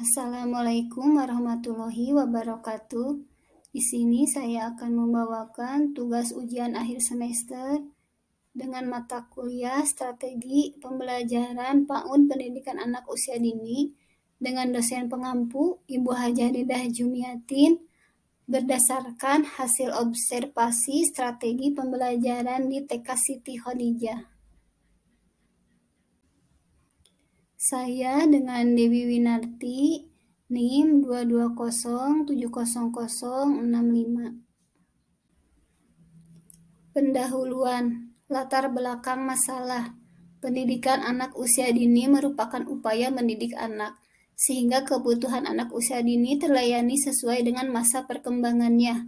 Assalamualaikum warahmatullahi wabarakatuh. Di sini saya akan membawakan tugas ujian akhir semester dengan mata kuliah Strategi Pembelajaran PAUD Pendidikan Anak Usia Dini dengan dosen pengampu Ibu Hajah Dedah Jumiatin berdasarkan hasil observasi strategi pembelajaran di TK Siti Khadijah. Saya dengan Dewi Winarti, NIM 220700065. Pendahuluan, latar belakang masalah. Pendidikan anak usia dini merupakan upaya mendidik anak, sehingga kebutuhan anak usia dini terlayani sesuai dengan masa perkembangannya.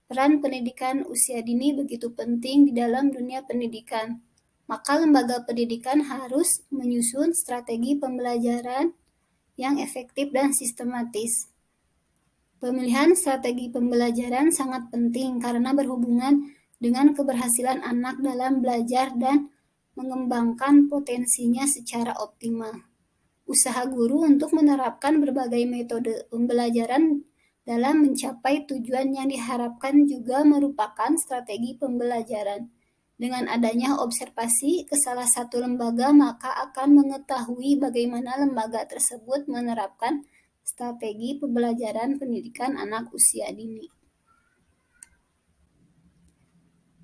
Peran pendidikan usia dini begitu penting di dalam dunia pendidikan. Maka lembaga pendidikan harus menyusun strategi pembelajaran yang efektif dan sistematis. Pemilihan strategi pembelajaran sangat penting karena berhubungan dengan keberhasilan anak dalam belajar dan mengembangkan potensinya secara optimal. Usaha guru untuk menerapkan berbagai metode pembelajaran dalam mencapai tujuan yang diharapkan juga merupakan strategi pembelajaran. Dengan adanya observasi ke salah satu lembaga, maka akan mengetahui bagaimana lembaga tersebut menerapkan strategi pembelajaran pendidikan anak usia dini.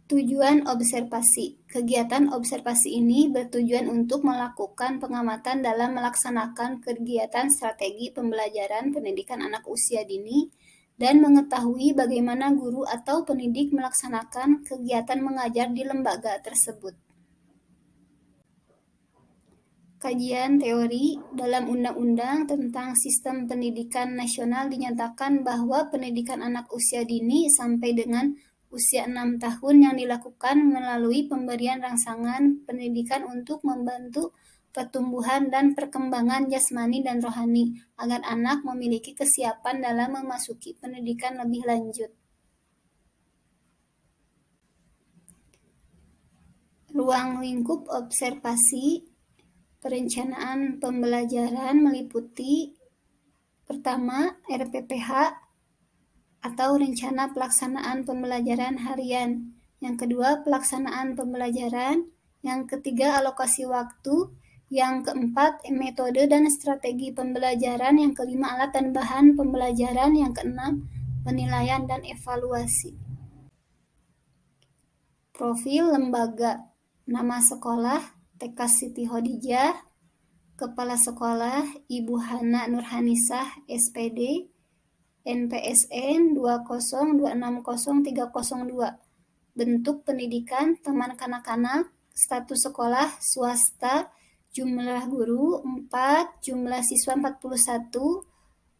Tujuan observasi. Kegiatan observasi ini bertujuan untuk melakukan pengamatan dalam melaksanakan kegiatan strategi pembelajaran pendidikan anak usia dini dan mengetahui bagaimana guru atau pendidik melaksanakan kegiatan mengajar di lembaga tersebut. Kajian teori. Dalam Undang-Undang tentang Sistem Pendidikan Nasional dinyatakan bahwa pendidikan anak usia dini sampai dengan usia 6 tahun yang dilakukan melalui pemberian rangsangan pendidikan untuk membantu pertumbuhan dan perkembangan jasmani dan rohani, agar anak memiliki kesiapan dalam memasuki pendidikan lebih lanjut. Ruang lingkup observasi. Perencanaan pembelajaran meliputi pertama, RPPH atau Rencana Pelaksanaan Pembelajaran Harian. Yang kedua, pelaksanaan pembelajaran. Yang ketiga, alokasi waktu. Yang keempat, metode dan strategi pembelajaran. Yang kelima, alat dan bahan pembelajaran. Yang keenam, penilaian dan evaluasi. Profil lembaga. Nama sekolah TK Siti Khadijah. Kepala Sekolah Ibu Hana Nurhanisah, SPD, NPSN 202600302. Bentuk pendidikan Taman Kanak-kanak. Status sekolah swasta. Jumlah guru 4, jumlah siswa 41,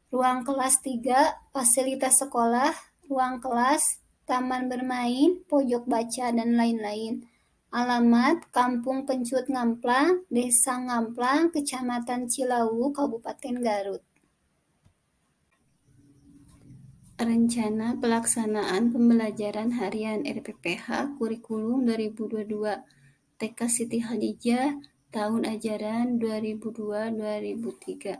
ruang kelas 3, fasilitas sekolah, ruang kelas, taman bermain, pojok baca, dan lain-lain. Alamat Kampung Pencut Ngamplang, Desa Ngamplang, Kecamatan Cilawu, Kabupaten Garut. Rencana Pelaksanaan Pembelajaran Harian RPPH Kurikulum 2022 TK Siti Khadijah tahun ajaran 2002-2003.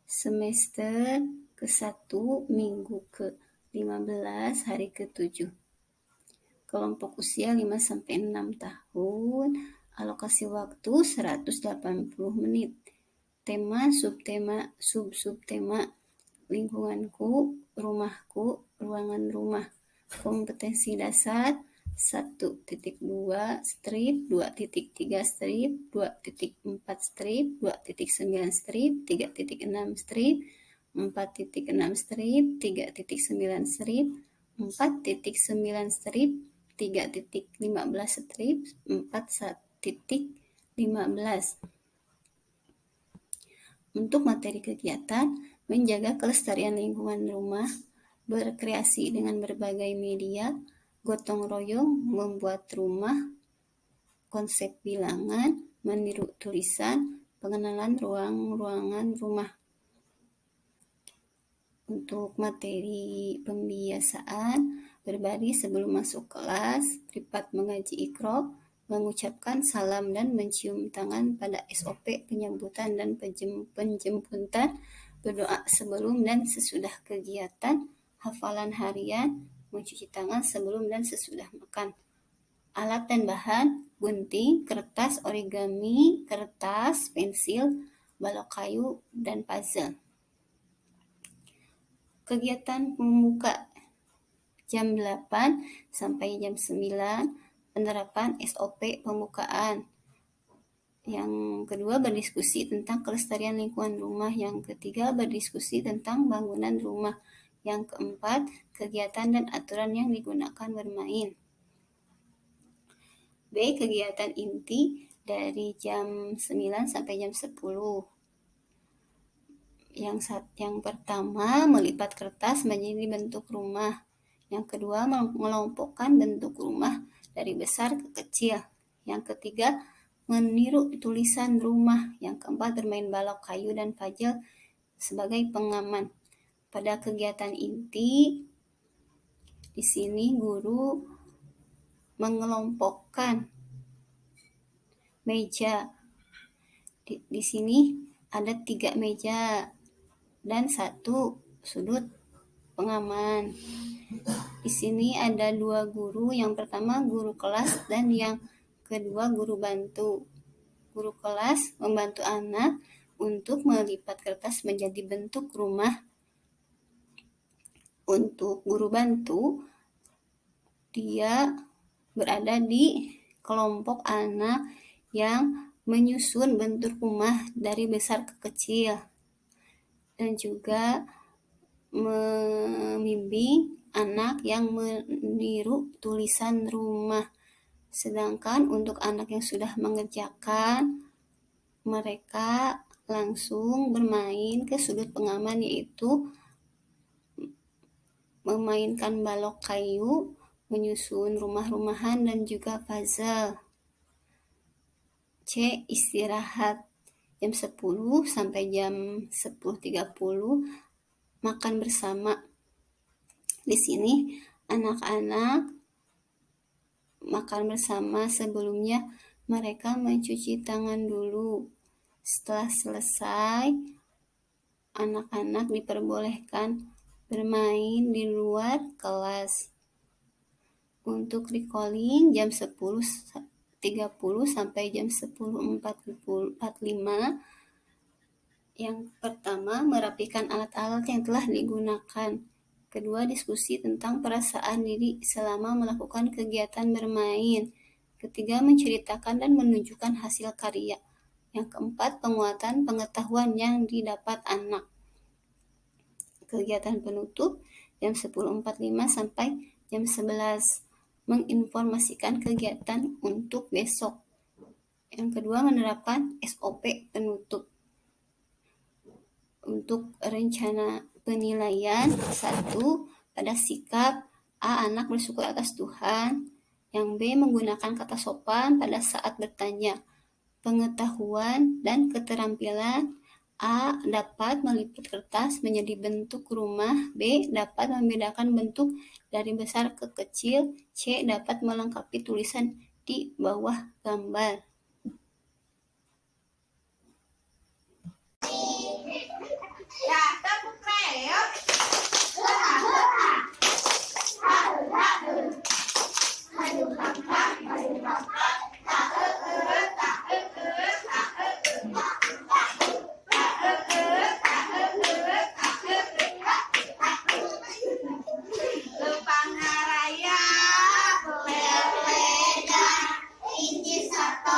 Semester ke-1 minggu ke-15 hari ke-7. Kelompok usia 5-6 tahun. Alokasi waktu 180 menit. Tema, subtema, sub-subtema. Lingkunganku, rumahku, ruangan rumah. Kompetensi dasar 1.2 strip, 2.3 strip, 2.4 strip, 2.9 strip, 3.6 strip, 4.6 strip, 3.9 strip, 4.9 strip, 3.15 strip, 4.15. Untuk materi kegiatan, menjaga kelestarian lingkungan rumah, berkreasi dengan berbagai media, gotong royong membuat rumah, konsep bilangan, meniru tulisan, pengenalan ruangan rumah. Untuk materi pembiasaan, berbaris sebelum masuk kelas, privat mengaji Iqra, mengucapkan salam dan mencium tangan pada SOP penyambutan dan penjemputan berdoa sebelum dan sesudah kegiatan, hafalan harian, mencuci tangan sebelum dan sesudah makan. Alat dan bahan: gunting, kertas origami, kertas, pensil, balok kayu, dan puzzle. Kegiatan pembuka jam 8 sampai jam 9, penerapan SOP pembukaan. Yang kedua, berdiskusi tentang kelestarian lingkungan rumah. Yang ketiga, berdiskusi tentang bangunan rumah. Yang keempat, kegiatan dan aturan yang digunakan bermain. B. Kegiatan inti dari jam 9 sampai jam 10. Yang pertama, melipat kertas menjadi bentuk rumah. Yang kedua, mengelompokkan bentuk rumah dari besar ke kecil. Yang ketiga, meniru tulisan rumah. Yang keempat, bermain balok kayu dan puzzle sebagai pengaman. Pada kegiatan inti, di sini guru mengelompokkan meja. Di sini ada 3 meja dan 1 sudut pengaman. Di sini ada 2 guru, yang pertama guru kelas dan yang kedua guru bantu. Guru kelas membantu anak untuk melipat kertas menjadi bentuk rumah. Untuk guru bantu, dia berada di kelompok anak yang menyusun bentuk rumah dari besar ke kecil dan juga membimbing anak yang meniru tulisan rumah. Sedangkan untuk anak yang sudah mengerjakan, mereka langsung bermain ke sudut pengaman, yaitu memainkan balok kayu, menyusun rumah-rumahan, dan juga puzzle. C. Istirahat jam 10 sampai jam 10.30, makan bersama. Di sini anak-anak makan bersama. Sebelumnya mereka mencuci tangan dulu. Setelah selesai, anak-anak diperbolehkan bermain di luar kelas. Untuk recalling jam 10.30 sampai jam 10.45. Yang pertama, merapikan alat-alat yang telah digunakan. Kedua, diskusi tentang perasaan diri selama melakukan kegiatan bermain. Ketiga, menceritakan dan menunjukkan hasil karya. Yang keempat, penguatan pengetahuan yang didapat anak. Kegiatan penutup jam 10.45 sampai jam 11. Menginformasikan kegiatan untuk besok. Yang kedua, menerapkan SOP penutup. Untuk rencana penilaian: 1. Pada sikap A, anak bersyukur atas Tuhan. Yang B, menggunakan kata sopan pada saat bertanya. Pengetahuan dan keterampilan: A, dapat melipat kertas menjadi bentuk rumah. B, dapat membedakan bentuk dari besar ke kecil. C, dapat melengkapi tulisan di bawah gambar. Pangaraya, peleda, inci satu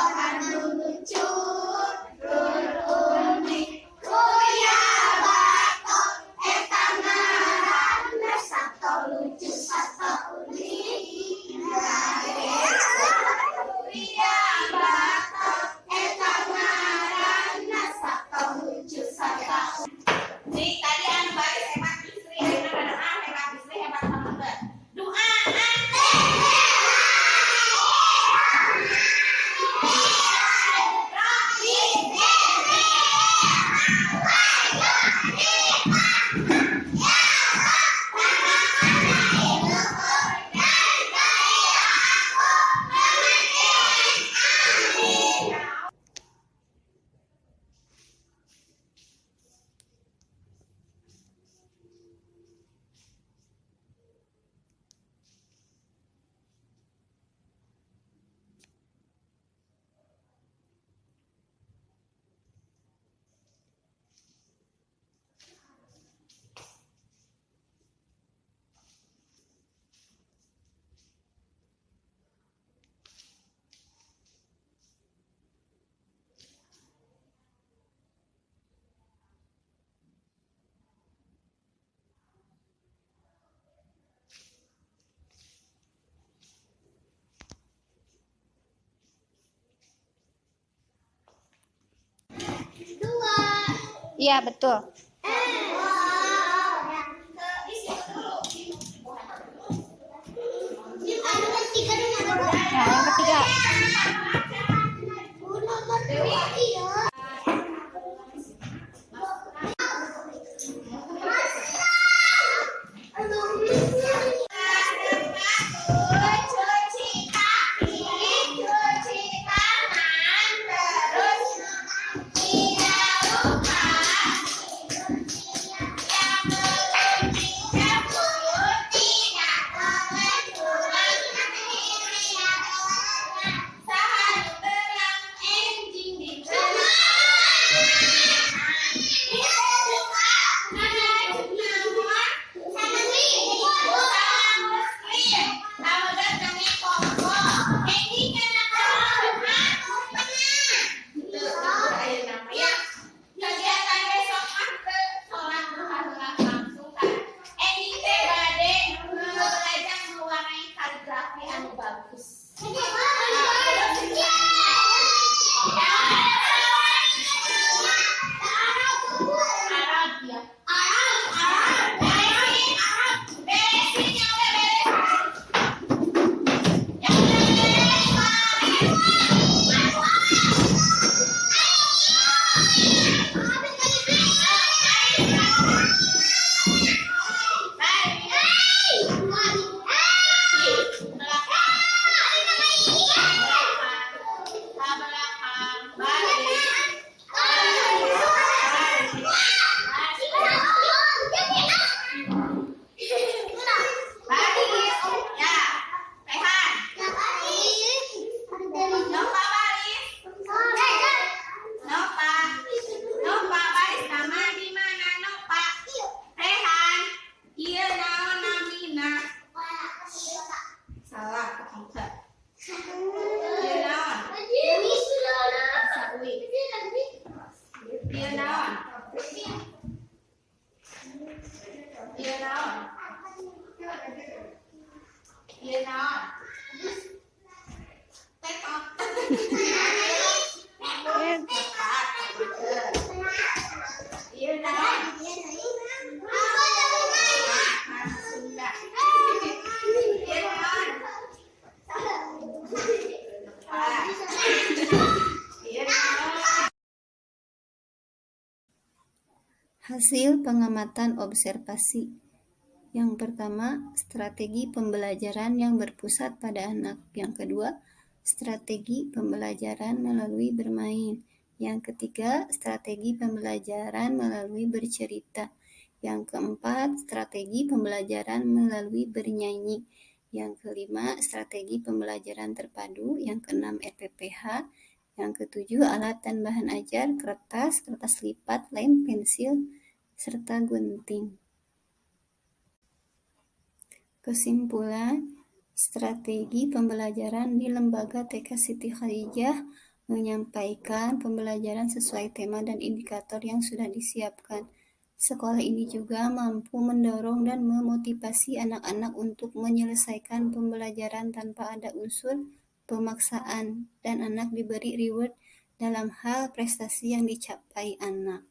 Iya, betul. Nah, yang ketiga. Hasil pengamatan observasi. Yang pertama, strategi pembelajaran yang berpusat pada anak. Yang kedua, strategi pembelajaran melalui bermain. Yang ketiga, strategi pembelajaran melalui bercerita. Yang keempat, strategi pembelajaran melalui bernyanyi. Yang kelima, strategi pembelajaran terpadu. Yang keenam, RPPH. Yang ketujuh, alat dan bahan ajar, kertas, kertas lipat, lem, pensil, serta gunting. Kesimpulan, strategi pembelajaran di Lembaga TK Siti Khadijah menyampaikan pembelajaran sesuai tema dan indikator yang sudah disiapkan. Sekolah ini juga mampu mendorong dan memotivasi anak-anak untuk menyelesaikan pembelajaran tanpa ada unsur pemaksaan, dan anak diberi reward dalam hal prestasi yang dicapai anak.